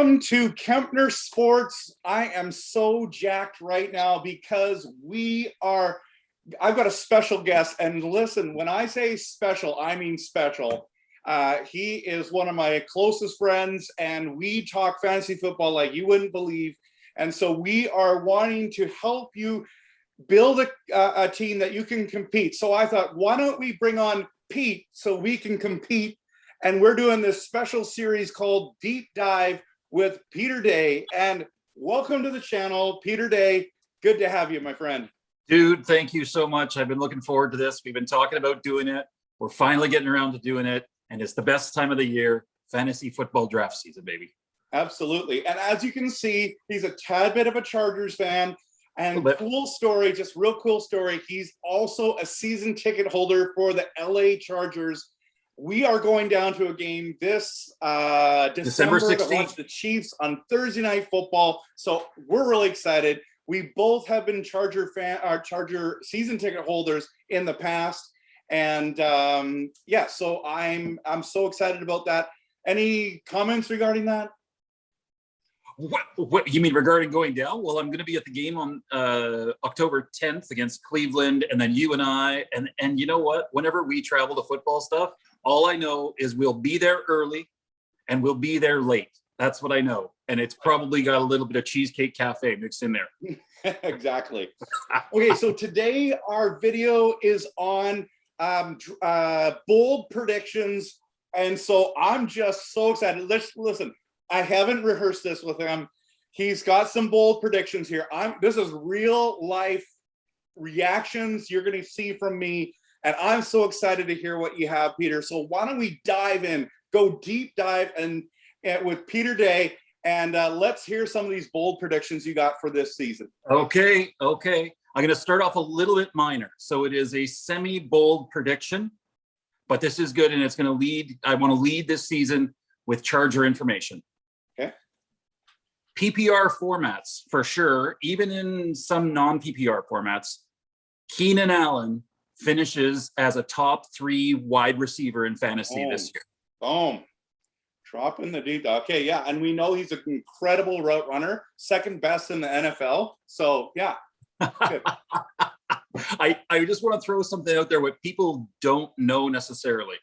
Welcome to Kempner Sports. I am so jacked right now because I've got a special guest, and listen, when I say special, I mean special. He is one of my closest friends, and we talk fantasy football like you wouldn't believe. And so we are wanting to help you build a team that you can compete. So I thought, why don't we bring on Pete so we can compete? And we're doing this special series called Deep Dive with Peter Day. And welcome to the channel, Peter Day. Good to have you, my friend. Dude, thank you so much. I've been looking forward to this. We've been talking about doing it. We're finally getting around to doing it. And it's the best time of the year, fantasy football draft season, baby. Absolutely. And as you can see, he's a tad bit of a Chargers fan. And cool story, just real cool story. He's also a season ticket holder for the LA Chargers. We are going down to a game this December 16th to watch the Chiefs on Thursday Night Football. So we're really excited. We both have been Charger season ticket holders in the past, and yeah, so I'm so excited about that. Any comments regarding that? What you mean regarding going down? Well, I'm going to be at the game on October 10th against Cleveland, and then you and I, and you know what? Whenever we travel to football stuff, all I know is we'll be there early and we'll be there late. That's what I know. And it's probably got a little bit of Cheesecake Cafe mixed in there. Exactly. Okay, so today our video is on bold predictions. And so I'm just so excited. Listen, I haven't rehearsed this with him. He's got some bold predictions here. This is real life reactions you're going to see from me. And I'm so excited to hear what you have, Peter. So why don't we dive in, go deep dive and with Peter Day, and let's hear some of these bold predictions you got for this season. Okay. I'm going to start off a little bit minor. So it is a semi-bold prediction, but this is good, and it's going to lead. I want to lead this season with Charger information. Okay. PPR formats, for sure, even in some non-PPR formats, Keenan Allen finishes as a top 3 wide receiver in fantasy this year. Boom. Dropping the deep. Okay, yeah. And we know he's an incredible route runner, second best in the NFL. So, yeah. Good. I just want to throw something out there what people don't know necessarily.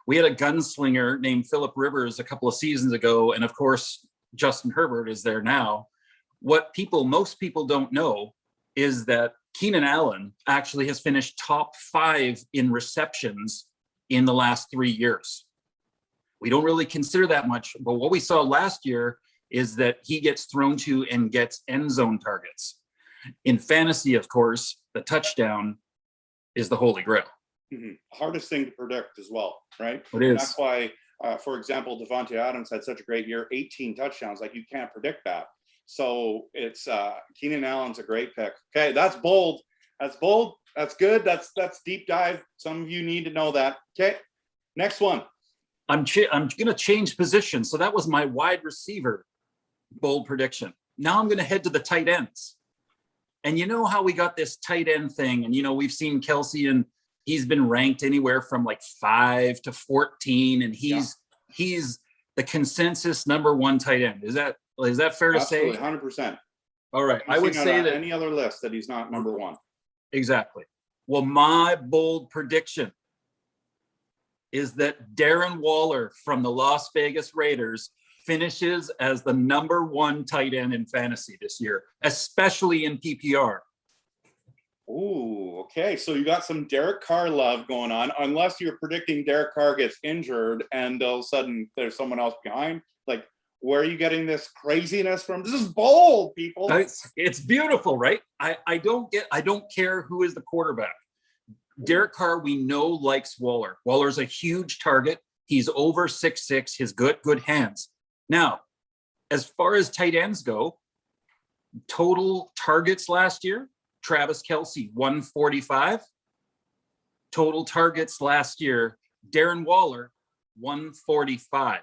We had a gunslinger named Phillip Rivers a couple of seasons ago, and of course, Justin Herbert is there now. What most people don't know is that Keenan Allen actually has finished top 5 in receptions in the last 3 years. We don't really consider that much, but what we saw last year is that he gets thrown to and gets end zone targets. In fantasy, of course, the touchdown is the holy grail. Mm-hmm. Hardest thing to predict as well, right? It is. That's why, for example, Devontae Adams had such a great year, 18 touchdowns. Like, you can't predict that. So it's Keenan Allen's a great pick. Okay, that's bold. That's bold. That's good. That's deep dive. Some of you need to know that. Okay, next one. I'm going to change position. So that was my wide receiver bold prediction. Now I'm going to head to the tight ends. And you know how we got this tight end thing? And, you know, we've seen Kelsey, and he's been ranked anywhere from like 5 to 14. And he's the consensus #1 tight end. Is that fair to say? Absolutely, 100%. All right. I would say that any other list that he's not #1. Exactly. Well, my bold prediction is that Darren Waller from the Las Vegas Raiders finishes as the #1 tight end in fantasy this year, especially in PPR. Ooh, okay. So you got some Derek Carr love going on, unless you're predicting Derek Carr gets injured and all of a sudden there's someone else behind. Like, where are you getting this craziness from? This is bold, people. It's beautiful, right? I don't care who is the quarterback. Derek Carr, we know, likes Waller. Waller's a huge target. He's over 6'6", his good hands. Now, as far as tight ends go, total targets last year, Travis Kelce, 145. Total targets last year, Darren Waller, 145.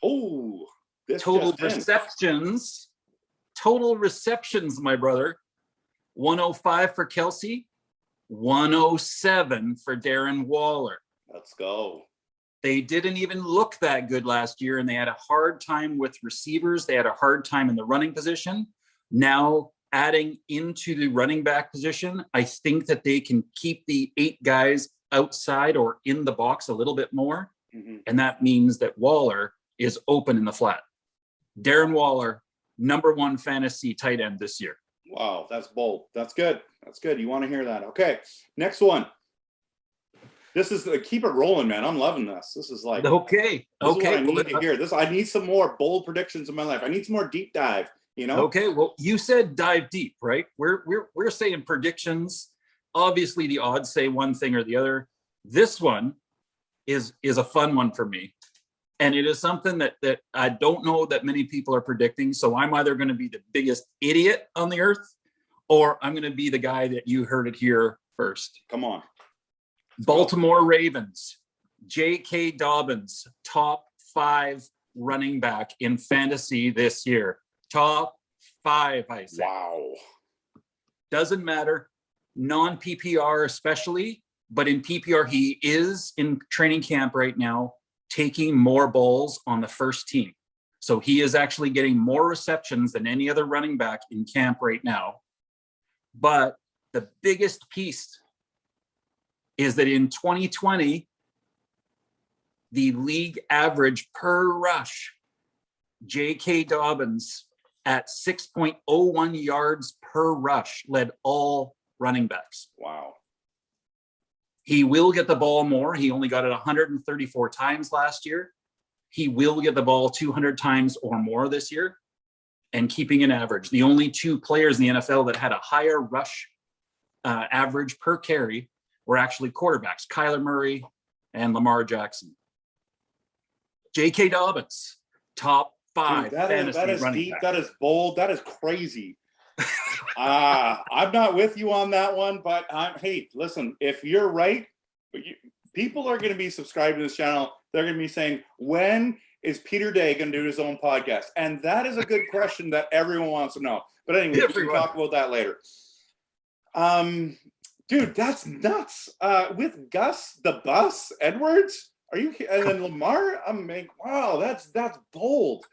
Oh, total receptions, my brother, 105 for Kelce, 107 for Darren Waller. Let's go. They didn't even look that good last year, and they had a hard time with receivers. They had a hard time in the running position. Now, adding into the running back position, I think that they can keep the 8 guys outside or in the box a little bit more. Mhm. And that means that Waller is open in the flat. Darren Waller, #1 fantasy tight end this year. Wow, that's bold. That's good. That's good. You want to hear that. Okay, next one. This is keep it rolling, man. I'm loving this. This is like Okay. This is what I Well, need to hear. I need some more bold predictions in my life. I need some more deep dive. You know. Okay. Well, you said dive deep, right? We're saying predictions. Obviously, the odds say one thing or the other. This one is a fun one for me, and it is something that I don't know that many people are predicting. So I'm either going to be the biggest idiot on the earth, or I'm going to be the guy that you heard it here first. Come on. Baltimore Ravens, J.K. Dobbins, top 5 running back in fantasy this year. Top 5, I say. Wow. Doesn't matter. Non-PPR especially, but in PPR, he is in training camp right now, taking more balls on the first team. So he is actually getting more receptions than any other running back in camp right now. But the biggest piece is that in 2020, the league average per rush, J.K. Dobbins at 6.01 yards per rush led all running backs. Wow. He will get the ball more. He only got it 134 times last year. He will get the ball 200 times or more this year, and keeping an average. The only 2 players in the NFL that had a higher rush average per carry were actually quarterbacks, Kyler Murray and Lamar Jackson. J.K. Dobbins, top 5 Dude, fantasy that is running deep. back. That is bold. That is crazy. I'm not with you on that one, but hey, listen, if you're right, people are going to be subscribed to this channel. They're going to be saying, when is Peter Day going to do his own podcast? And that is a good question that everyone wants to know. But anyway, we can talk about that later. Dude, that's nuts. With Gus the Bus Edwards, are you? And then Lamar, wow, that's bold.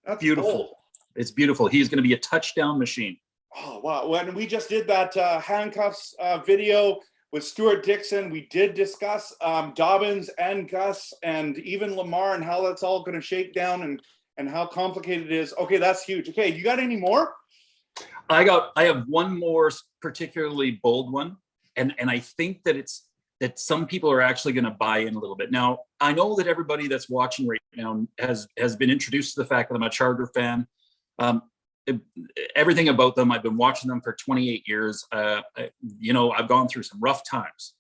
That's beautiful. Bold. It's beautiful. He's going to be a touchdown machine. Oh wow! When we just did that handcuffs video with Stuart Dixon, we did discuss Dobbins and Gus and even Lamar and how that's all going to shake down and how complicated it is. Okay, that's huge. Okay, you got any more? I have one more particularly bold one. And I think that some people are actually going to buy in a little bit. Now, I know that everybody that's watching right now has been introduced to the fact that I'm a Charger fan. Everything about them, I've been watching them for 28 years. I've gone through some rough times.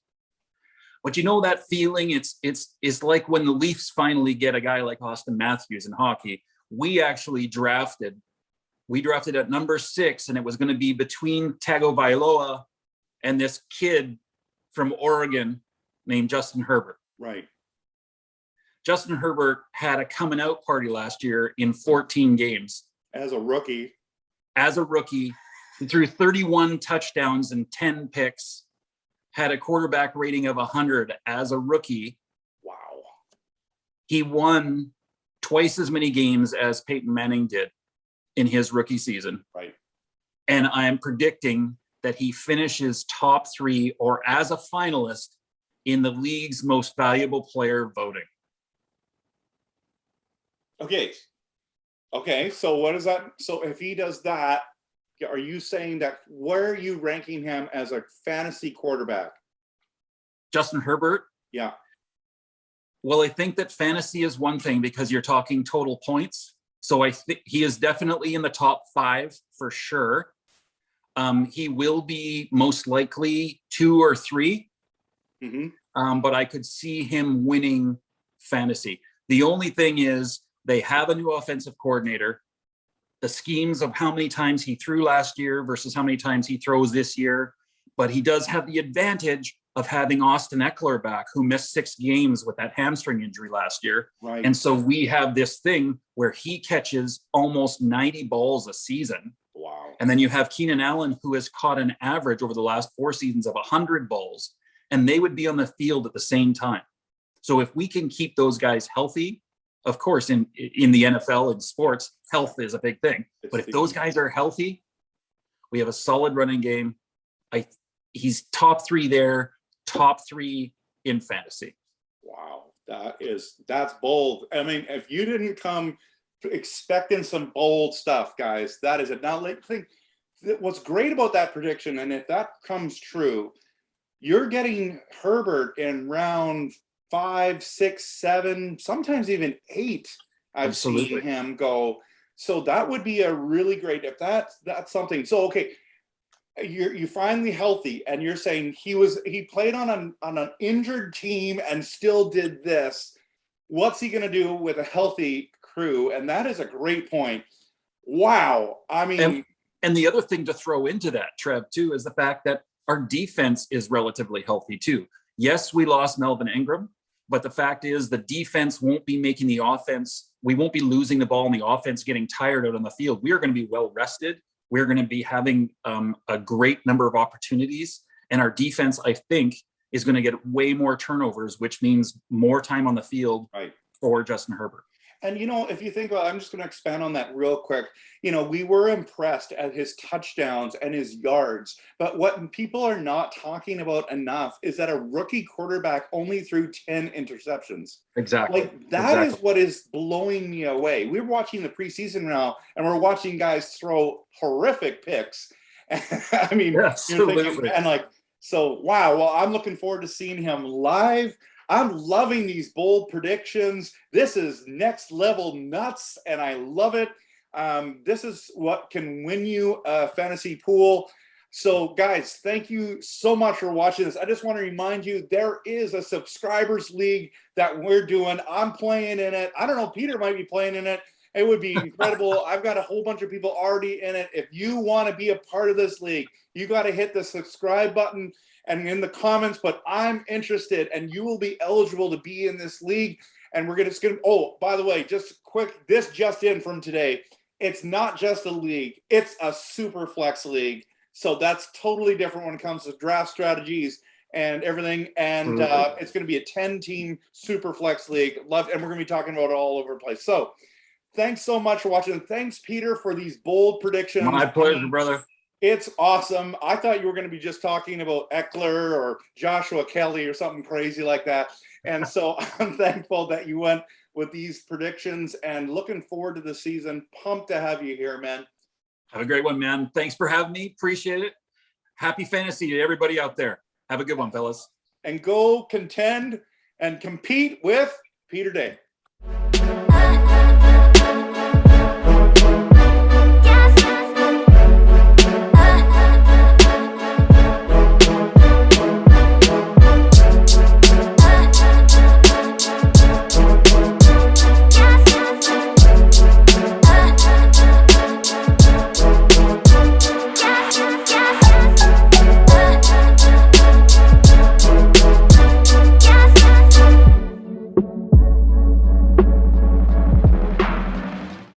But that feeling, it's like when the Leafs finally get a guy like Austin Matthews in hockey. We drafted at number 6, and it was going to be between Tagovailoa and this kid from Oregon named Justin Herbert. Right. Justin Herbert had a coming out party last year in 14 games. As a rookie, he threw 31 touchdowns and 10 picks, had a quarterback rating of 100 as a rookie. Wow. He won twice as many games as Peyton Manning did in his rookie season. Right. And I am predicting that he finishes top 3 or as a finalist in the league's most valuable player voting. Okay. So what is that? So if he does that, are you saying that where are you ranking him as a fantasy quarterback? Justin Herbert? Yeah. Well, I think that fantasy is one thing because you're talking total points. So I think he is definitely in the top 5 for sure. He will be most likely 2 or 3, but I could see him winning fantasy. The only thing is they have a new offensive coordinator. The schemes of how many times he threw last year versus how many times he throws this year, but he does have the advantage of having Austin Eckler back, who missed 6 games with that hamstring injury last year. Right. And so we have this thing where he catches almost 90 balls a season. Wow. And then you have Keenan Allen, who has caught an average over the last 4 seasons of 100 balls, and they would be on the field at the same time. So if we can keep those guys healthy, of course, in the NFL and sports, health is a big thing. But if those guys are healthy, we have a solid running game. He's top 3 there, top 3 in fantasy. Wow, that's bold. I mean, if you didn't come expecting some bold stuff, guys, that is it. Now, think what's great about that prediction, and if that comes true, you're getting Herbert in round 5, 6, 7, sometimes even 8. I've seen him go. So that would be a really great, if that's something. So okay, you're finally healthy, and you're saying he played on an injured team and still did this. What's he going to do with a healthy crew? And that is a great point. Wow. I mean, and the other thing to throw into that, Trev, too, is the fact that our defense is relatively healthy too. Yes, we lost Melvin Ingram, but the fact is the defense won't be making the offense. We won't be losing the ball and the offense getting tired out on the field. We are going to be well rested. We're going to be having a great number of opportunities. And our defense, I think, is going to get way more turnovers, which means more time on the field for Justin Herbert. And, if you think about, I'm just going to expand on that real quick. We were impressed at his touchdowns and his yards. But what people are not talking about enough is that a rookie quarterback only threw 10 interceptions. Exactly. Like, that is what is blowing me away. We're watching the preseason now, and we're watching guys throw horrific picks. I mean, absolutely. So, wow. Well, I'm looking forward to seeing him live. I'm loving these bold predictions. This is next level nuts, and I love it. This is what can win you a fantasy pool. So, guys, thank you so much for watching this. I just want to remind you, there is a subscribers league that we're doing. I'm playing in it. I don't know, Peter might be playing in it. It would be incredible. I've got a whole bunch of people already in it. If you want to be a part of this league, you got to hit the subscribe button and in the comments, but I'm interested, and you will be eligible to be in this league. And we're going to, oh, by the way, just quick, this just in from today. It's not just a league. It's a super flex league. So that's totally different when it comes to draft strategies and everything. And it's going to be a 10-team super flex league. And we're going to be talking about it all over the place. So thanks so much for watching. Thanks, Peter, for these bold predictions. My pleasure, brother. It's awesome. I thought you were going to be just talking about Eckler or Joshua Kelly or something crazy like that. And so I'm thankful that you went with these predictions and looking forward to the season. Pumped to have you here, man. Have a great one, man. Thanks for having me. Appreciate it. Happy fantasy to everybody out there. Have a good one, fellas. And go contend and compete with Peter Day.